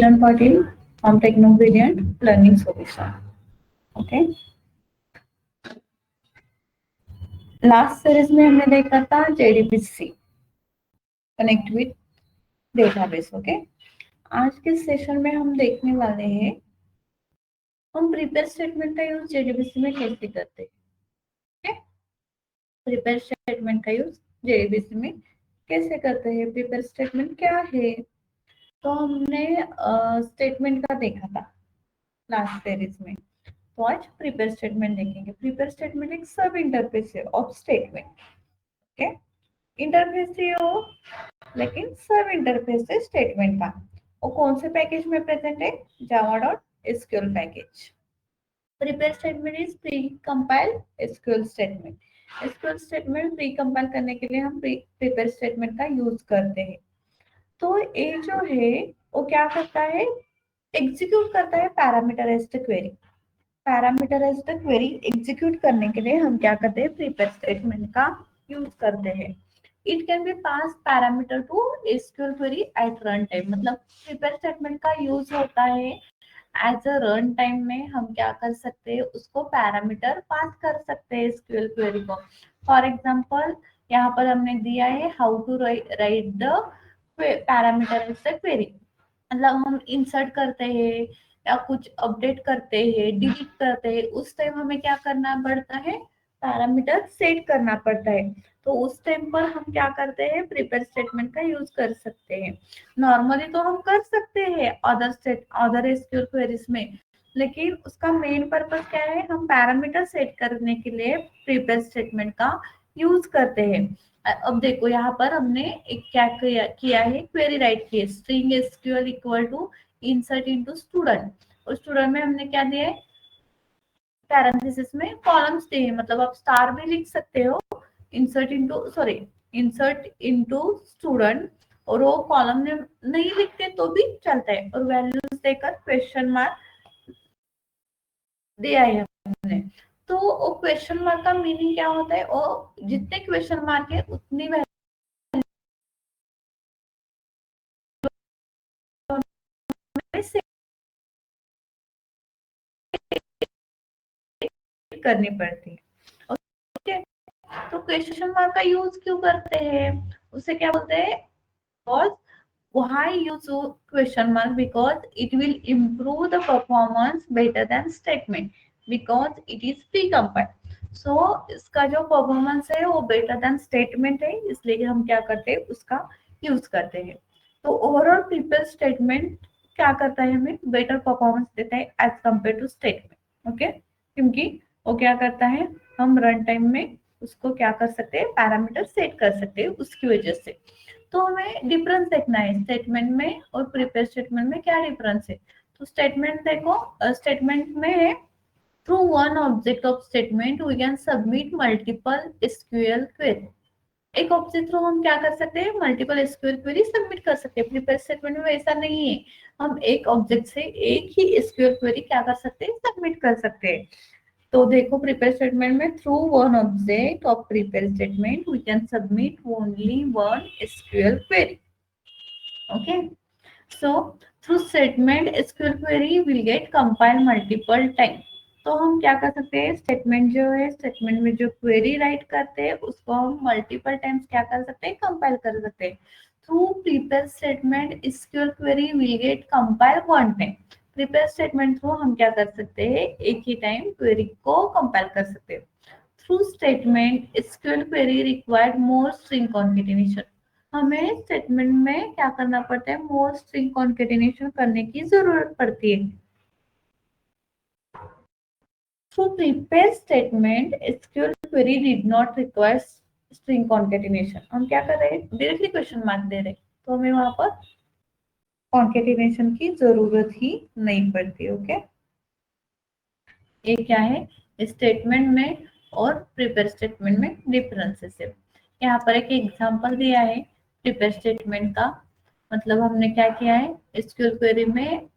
किरण पाटिल हम Technogradient learning solution. Okay, last series में हमने देखा था JDBC connect with database. Okay, आज के सेशन में हम देखने वाले हैं हम प्रिपेयर स्टेटमेंट का यूज जेडीबीसी में कैसे करते हैं. प्रिपेयर स्टेटमेंट का यूज जेडीबीसी में कैसे करते हैं, प्रिपेयर स्टेटमेंट क्या है. तो हमने स्टेटमेंट का देखा था लास्ट सीरीज में. तो आज प्रिपेयर स्टेटमेंट देखेंगे. प्रिपेयर स्टेटमेंट एक सब इंटरफेस है ऑफ स्टेटमेंट. ओके, इंटरफेस ही हो लेकिन सब इंटरफेस है स्टेटमेंट का. वो कौन से पैकेज में प्रेजेंट है, java.sql package. Prepare statement is pre compile SQL statement. SQL statement pre compile करने के लिए हम प्रिपेयर स्टेटमेंट का यूज करते हैं. तो ये जो है वो क्या करता है, एग्जीक्यूट करता है parameterized query. Parameterized query execute करने के लिए हम क्या करते हैं, प्रिपेयर स्टेटमेंट का यूज करते हैं. It can be pass parameter to SQL query at run time. मतलब प्रिपेयर स्टेटमेंट का यूज होता है एज अ रन टाइम में. हम क्या कर सकते हैं, उसको पैरामीटर पास कर सकते हैं एसक्यूएल क्वेरी को. फॉर एग्जांपल यहाँ पर हमने दिया है how to write the parameterized query. मतलब हम इंसर्ट करते हैं या कुछ अपडेट करते हैं, डिलीट करते हैं, उस टाइम हमें क्या करना पड़ता है, पैरामीटर सेट करना पड़ता है. तो उस टाइम पर हम क्या करते हैं, प्रिपेयर स्टेटमेंट का यूज कर सकते हैं. नॉर्मली तो हम कर सकते हैं अदर एसक्यूएल क्वेरीज में, लेकिन उसका मेन पर्पस क्या है, हम पैरामीटर सेट करने के लिए प्रिपेयर स्टेटमेंट का यूज करते हैं. अब देखो यहाँ पर हमने एक क्या किया है, क्वेरी राइट की है, string SQL equal to insert into student. और स्टूडेंट में हमने क्या दिया है, पैरेंथेसिस में कॉलम्स दिए हैं. मतलब आप स्टार भी लिख सकते हो, इंसर्ट इनटू स्टूडेंट, और वो कॉलम में नहीं लिखते तो भी चलता है. और वैल्यूज देकर क्वेश्चन मार्क दिया है हमने. तो वो क्वेश्चन मार्क का मीनिंग क्या होता है, वो जितने क्वेश्चन मार्क है उतनी करनी पड़ती है. ओके, तो क्वेश्चन मार्क का यूज क्यों करते हैं, उसे क्या बोलते हैं, because why use question mark, because it will improve the performance better than statement because it is pre-compiled. so इसका जो परफॉर्मेंस है वो बेटर देन स्टेटमेंट है, इसलिए हम क्या करते हैं, उसका यूज करते हैं. तो ओवरऑल प्रिपेयर स्टेटमेंट क्या करता है, हमें बेटर परफॉर्मेंस देता है as compare to statement. Okay, क्योंकि वो क्या करता है, हम रन टाइम में उसको क्या कर सकते हैं, पैरामीटर सेट कर सकते हैं उसकी वजह से. तो हमें डिफरेंस देखना है स्टेटमेंट में और प्रिपेयर स्टेटमेंट में, क्या डिफरेंस है. तो स्टेटमेंट देखो, स्टेटमेंट में है through one object of statement we can submit multiple SQL query. एक ऑब्जेक्ट थ्रू हम क्या कर सकते हैं, मल्टीपल एसक्यूएल क्वेरी सबमिट कर सकते हैं. प्रिपेयर स्टेटमेंट में ऐसा नहीं है, हम एक ऑब्जेक्ट से एक ही एसक्यूएल क्वेरी क्या कर सकते हैं, सबमिट कर सकते हैं. तो देखो प्रिपेयर स्टेटमेंट में through one object of prepare statement we can submit only one SQL query. Okay, so through statement SQL query will get compile multiple time. तो हम क्या कर सकते हैं, स्टेटमेंट जो है, स्टेटमेंट में जो क्वेरी राइट करते हैं उसको हम मल्टीपल टाइम्स क्या कर सकते हैं, कंपाइल कर सकते हैं. Through prepare statement SQL query will get compile one time. Prepare statement through हम क्या कर सकते हैं, एक ही टाइम क्वेरी को कंपाइल कर सकते हैं. Through statement SQL query required more string concatenation. हमें स्टेटमेंट में क्या करना पड़ता है, मोर स्ट्रिंग कॉन्केटेनेशन करने की जरूरत पड़ती है. Through prepare statement SQL query did not require string concatenation. हम क्या कर रहे हैं, डायरेक्टली क्वेश्चन मार्क दे रहे हैं, तो हमें वहां पर कॉन्केटेनेशन की जरूरत ही नहीं पड़ती. ओके, ये क्या है, स्टेटमेंट में और प्रिपेयर स्टेटमेंट में डिफरेंसेस है. यहाँ पर एक एग्जांपल दिया है प्रिपेयर स्टेटमेंट का. मतलब हमने क्या किया है, एसक्यूएल क्वेरी में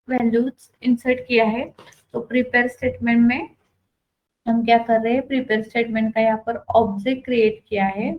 वैल्यूज इंसर्ट किया है. तो प्रिपेयर स्टेटमेंट में हम क्या कर रहे हैं, प्रिपेयर स्टेटमेंट का यहाँ पर ऑब्जेक्ट क्रिएट किया है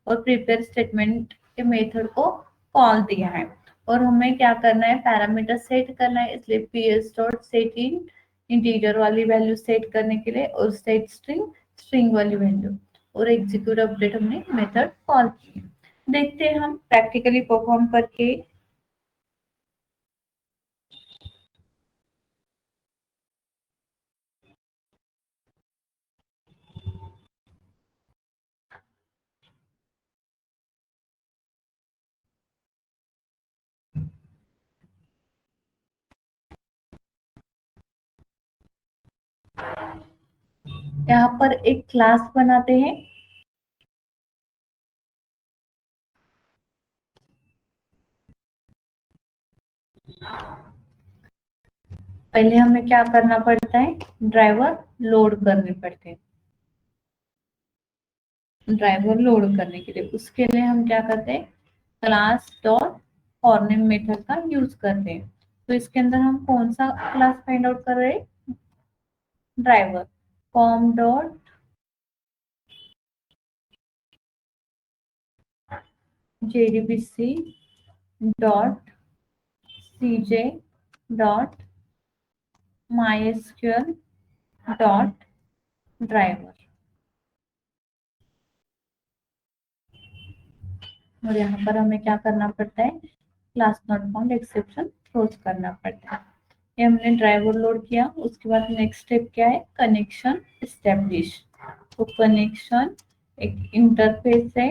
और प्रिपेयर स्टेटमेंट के मेथड को कॉल दिया है. और हमें क्या करना है, पैरामीटर सेट करना है, इसलिए ps डॉट सेट इन इंटीजर वाली वैल्यू सेट करने के लिए, और सेट स्ट्रिंग स्ट्रिंग वाली वैल्यू, और एग्जीक्यूट अपडेट हमने मेथड कॉल की। देखते हैं हम प्रैक्टिकली परफॉर्म करके। यहाँ पर एक क्लास बनाते हैं। पहले हमें क्या करना पड़ता है, ड्राइवर लोड करने पड़ते हैं। ड्राइवर लोड करने के लिए उसके लिए हम क्या करते हैं, क्लास डॉट फॉरनेम मेथड का यूज करते हैं। तो इसके अंदर हम कौन सा क्लास फाइंड आउट कर रहे हैं, driver. Form dot JDBC dot CJ dot MySQL dot driver, और यहाँ पर हमें क्या करना पड़ता है, class not found exception close करना पड़ता है। ये हमने ड्राइवर लोड किया। उसके बाद नेक्स्ट स्टेप क्या है, कनेक्शन एस्टेब्लिश। तो कनेक्शन एक इंटरफेस है,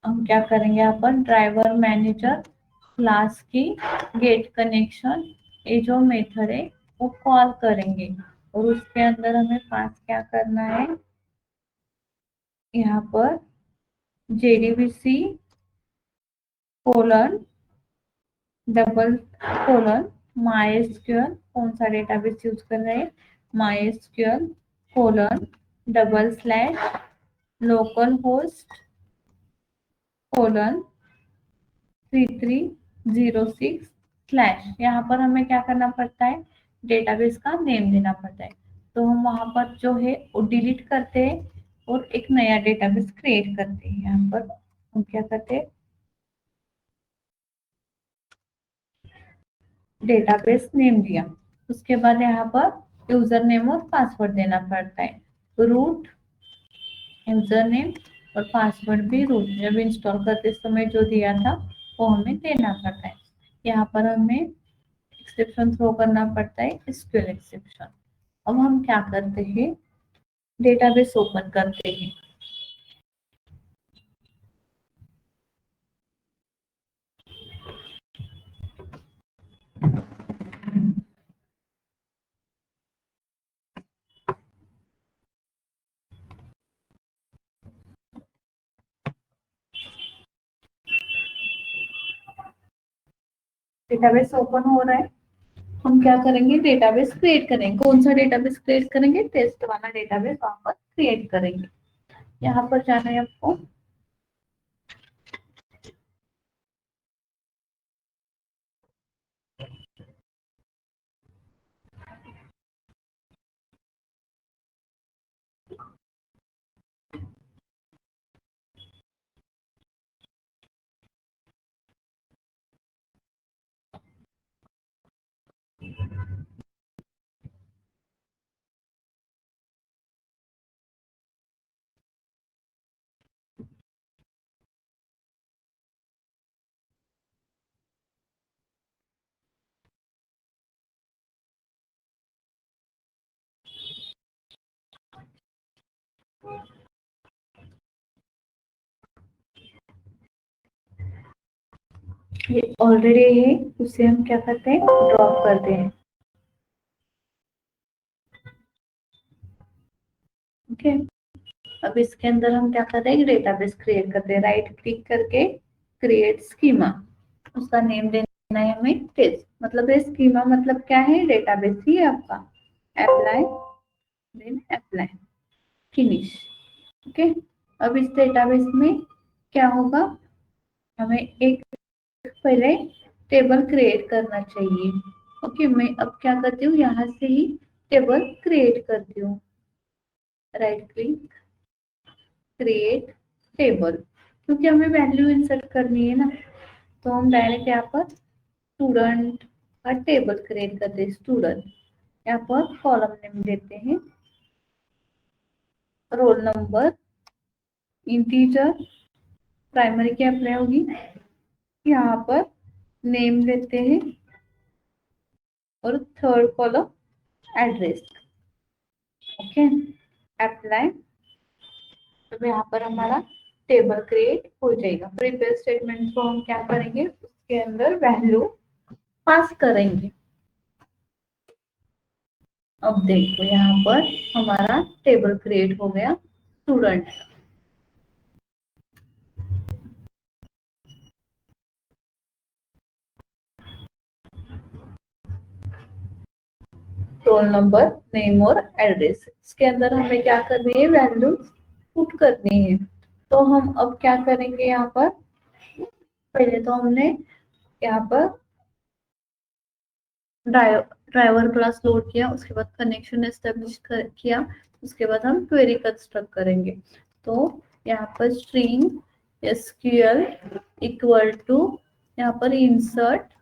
हम क्या करेंगे यहाँ पर, ड्राइवर मैनेजर क्लास की गेट कनेक्शन, ये जो मेथड है वो कॉल करेंगे, और उसके अंदर हमें पास क्या करना है, यहाँ पर JDBC colon double colon MySQL, कौन सा डेटाबेस यूज कर रहे हैं, MySQL colon double slash local host colon 3306 slash. यहाँ पर हमें क्या करना पड़ता है, डेटाबेस का नेम देना पड़ता है। तो हम वहां पर जो है वो डिलीट करते हैं और एक नया डेटाबेस क्रिएट करते हैं। यहाँ पर हम क्या करते हैं, डेटाबेस नेम दिया, उसके बाद यहाँ पर यूजर नेम और पासवर्ड देना पड़ता है। रूट यूजर नेम और पासवर्ड भी रूट जब इंस्टॉल करते समय जो दिया था वो हमें देना पड़ता है। यहाँ पर हमें एक्सेप्शन थ्रो करना पड़ता है, एसक्यूएल एक्सेप्शन। अब हम क्या करते हैं, डेटाबेस ओपन करते हैं। डेटाबेस ओपन हो रहा है, हम क्या करेंगे, डेटाबेस क्रिएट करेंगे। कौन सा डेटाबेस क्रिएट करेंगे, टेस्ट वाला डेटाबेस वहां पर क्रिएट करेंगे। यहाँ पर जाना है आपको, ये ऑलरेडी है, उसे हम क्या करते हैं, ड्रॉप करते हैं। ओके, अब इसके अंदर हम क्या करते हैं, डेटाबेस क्रिएट करते हैं। राइट क्लिक करके क्रिएट स्कीमा, उसका नेम देना है हमें टेस्ट। मतलब ये स्कीमा मतलब क्या है, डेटाबेस ही है आपका। Apply, then apply, finish. Okay, अब इस डेटाबेस में क्या होगा, हमें एक पहले टेबल क्रिएट करना चाहिए। ओके, मैं अब क्या करती हूँ, यहाँ से ही टेबल क्रिएट करती हूँ। राइट क्लिक, क्रिएट टेबल, क्योंकि हमें वैल्यू इंसर्ट करनी है ना, तो हम डायरेक्ट यहाँ पर स्टूडेंट का टेबल क्रिएट करते हैं। स्टूडेंट यहाँ पर कॉलम नेम देते हैं, रोल नंबर, इंटीजर, प्राइमरी की अप्लाई होगी, यहाँ पर नेम देते हैं और third column address. Okay, apply. तो यहाँ पर हमारा टेबल क्रिएट हो जाएगा। प्रीपेयर स्टेटमेंट को हम क्या करेंगे, उसके अंदर वैल्यू पास करेंगे। अब देखो यहाँ पर हमारा टेबल क्रिएट हो गया स्टूडेंट। रोल नंबर, नेम और एड्रेस, इसके अंदर हमें क्या करनी है, वैल्यू पुट करनी है। तो हम अब क्या करेंगे, यहाँ पर पहले तो हमने यहाँ पर ड्राइवर क्लास लोड किया, उसके बाद कनेक्शन एस्टेब्लिश किया, उसके बाद हम क्वेरी कंस्ट्रक्ट करेंगे। तो यहाँ पर स्ट्रिंग एसक्यूएल इक्वल टू यहाँ पर इंसर्ट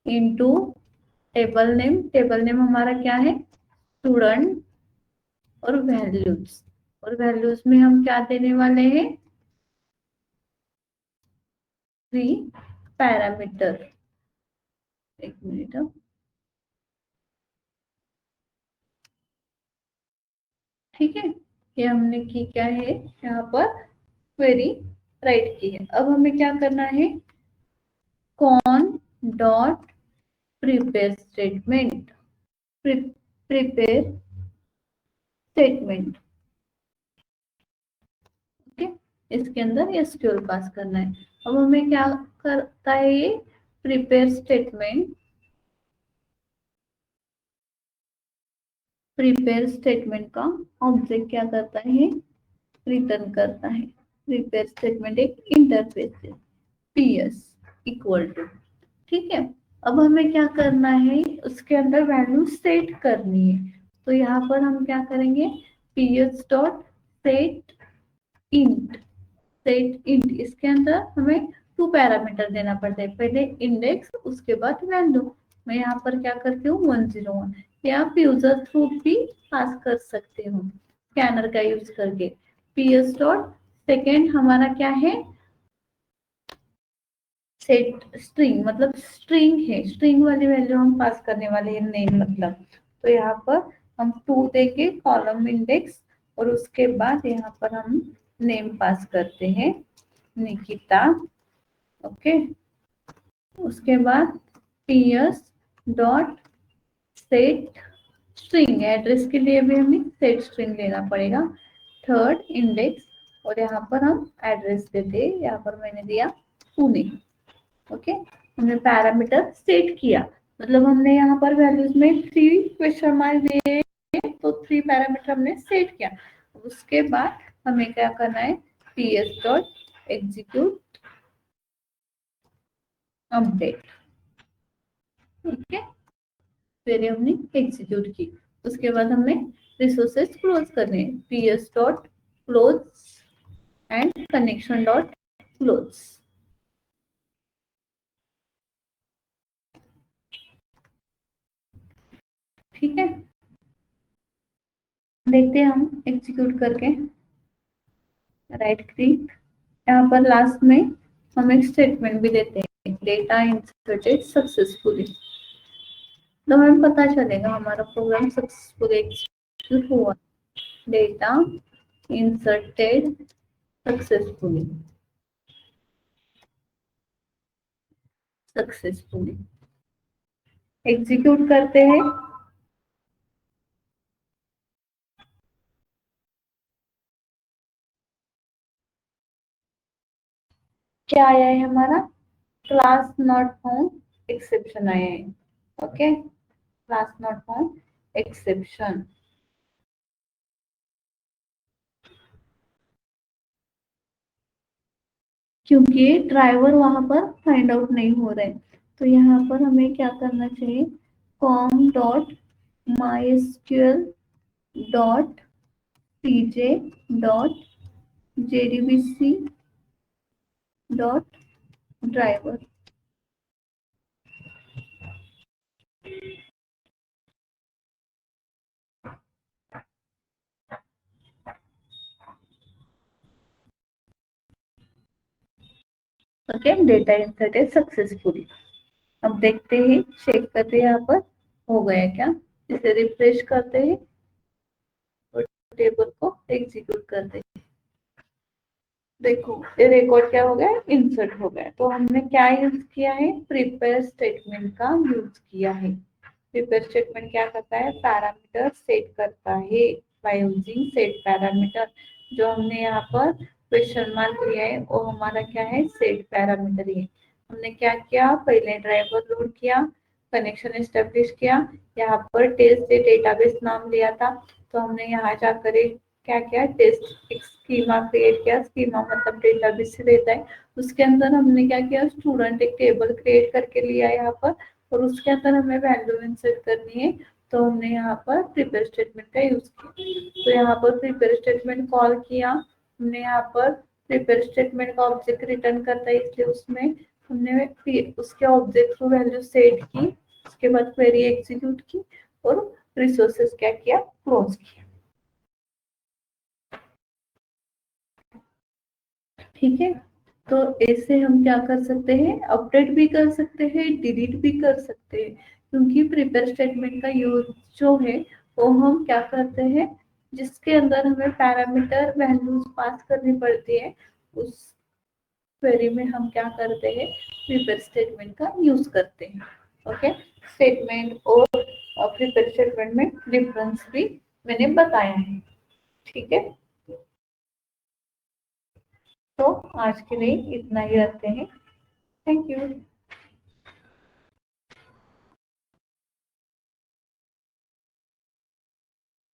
इनटू टेबल नेम हमारा क्या है, स्टूडेंट, और वैल्यूज में हम क्या देने वाले हैं, 3 पैरामीटर। एक मिनट, ठीक है, ये हमने की क्या है, यहाँ पर क्वेरी राइट की है। अब हमें क्या करना है, cone dot prepare statement, prepare statement, okay, इसके अंदर एसक्यूएल पास करना है। अब हमें क्या करता है, ये प्रिपेयर स्टेटमेंट, प्रिपेयर स्टेटमेंट का ऑब्जेक्ट क्या करता है, रिटर्न करता है। प्रिपेयर स्टेटमेंट एक इंटरफेस है, पीएस इक्वल टू, ठीक है। अब हमें क्या करना है, उसके अंदर वैल्यू सेट करनी है। तो यहाँ पर हम क्या करेंगे, पीएस डॉट सेट इंट, इसके अंदर हमें 2 पैरामीटर देना पड़ता है, पहले इंडेक्स, उसके बाद वैल्यू। मैं यहाँ पर क्या करती हूँ, 101, या आप यूजर थ्रू भी पास कर सकते हो स्कैनर का यूज करके। पीएस डॉट सेकेंड हमारा क्या है, सेट स्ट्रिंग, मतलब स्ट्रिंग है, स्ट्रिंग वाली वैल्यू हम पास करने वाले हैं, नेम मतलब। तो यहाँ पर हम 2 देंगे कॉलम इंडेक्स, और उसके बाद यहाँ पर हम नेम पास करते हैं, निकिता, ओके। उसके बाद PS dot set string, address के लिए भी हमें सेट स्ट्रिंग लेना पड़ेगा, थर्ड इंडेक्स, और यहाँ पर हम एड्रेस देते हैं, यहाँ पर मैंने दिया पुणे, ओके। हमने पैरामीटर सेट किया, मतलब हमने यहाँ पर वैल्यूज में 3 क्वेश्चन मार्क दिए, तो 3 पैरामीटर हमने सेट किया। उसके बाद हमें क्या करना है, पीएस डॉट एग्जीक्यूट अपडेट, ठीक है, फिर हमने एग्जीक्यूट की। उसके बाद हमने रिसोर्सेज क्लोज करने हैं, PS dot close and connection dot close, ठीक है। देखते हैं हम एग्जीक्यूट करके, राइट क्लिक, यहाँ पर लास्ट में हम एक स्टेटमेंट भी देते हैं, डेटा इंसर्टेड सक्सेसफुली, तो हमें पता चलेगा हमारा प्रोग्राम सक्सेसफुली एग्जीक्यूट हुआ, डेटा इंसर्टेड सक्सेसफुली, एग्जीक्यूट करते हैं। क्या आया है हमारा, क्लास नॉट फाउंड एक्सेप्शन आया है, okay, class not found exception, क्योंकि ड्राइवर वहां पर फाइंड आउट नहीं हो रहे। तो यहाँ पर हमें क्या करना चाहिए, com dot MySQL dot pj dot jdbc dot driver, okay, data insert है सक्सेसफुली। अब देखते हैं, चेक करते हैं यहाँ पर हो गया क्या। इसे रिफ्रेश करते हैं और टेबल को एग्जीक्यूट करते हैं। देखो ये रिकॉर्ड क्या हो गया, इंसर्ट हो गया। तो हमने क्या यूज किया है, प्रिपेयर स्टेटमेंट का यूज किया है। प्रिपेयर स्टेटमेंट क्या करता है, पैरामीटर सेट करता है बाय यूजिंग सेट पैरामीटर। जो हमने यहाँ पर क्वेश्चन मार्क लिया है वो हमारा क्या है, सेट पैरामीटर है। हमने क्या किया, पहले ड्राइवर लोड किया, कनेक्शन एस्टेब्लिश किया, यहाँ पर टेस्ट से डेटाबेस नाम लिया था। तो हमने यहाँ जाकर क्या किया, टेस्ट एक स्कीमा क्रिएट किया। स्कीमा मतलब डेटाबेस से रहता है। उसके अंदर हमने क्या किया, स्टूडेंट एक टेबल क्रिएट करके लिया यहाँ पर, और उसके अंदर हमें वैल्यू इंसर्ट करनी है। तो हमने यहाँ पर प्रिपेयर स्टेटमेंट का यूज किया। तो यहाँ पर प्रिपेयर स्टेटमेंट कॉल किया हमने, यहाँ पर प्रिपेयर स्टेटमेंट का ऑब्जेक्ट रिटर्न करता है, इसलिए उसमें हमने उसके ऑब्जेक्ट को वैल्यू सेट की। उसके बाद क्वेरी एग्जीक्यूट की और रिसोर्सेस क्या किया, क्लोज किया। ठीक है, तो ऐसे हम क्या कर सकते हैं, अपडेट भी कर सकते हैं, डिलीट भी कर सकते हैं। क्योंकि प्रिपेयर स्टेटमेंट का यूज जो है वो हम क्या करते हैं, जिसके अंदर हमें पैरामीटर वैल्यूज पास करनी पड़ती है, उस क्वेरी में हम क्या करते हैं, प्रिपेयर स्टेटमेंट का यूज करते हैं। ओके, स्टेटमेंट और प्रिपेयर स्टेटमेंट में डिफरेंस भी मैंने बताया है। ठीक है, तो आज के लिए इतना ही रखते हैं। Thank you.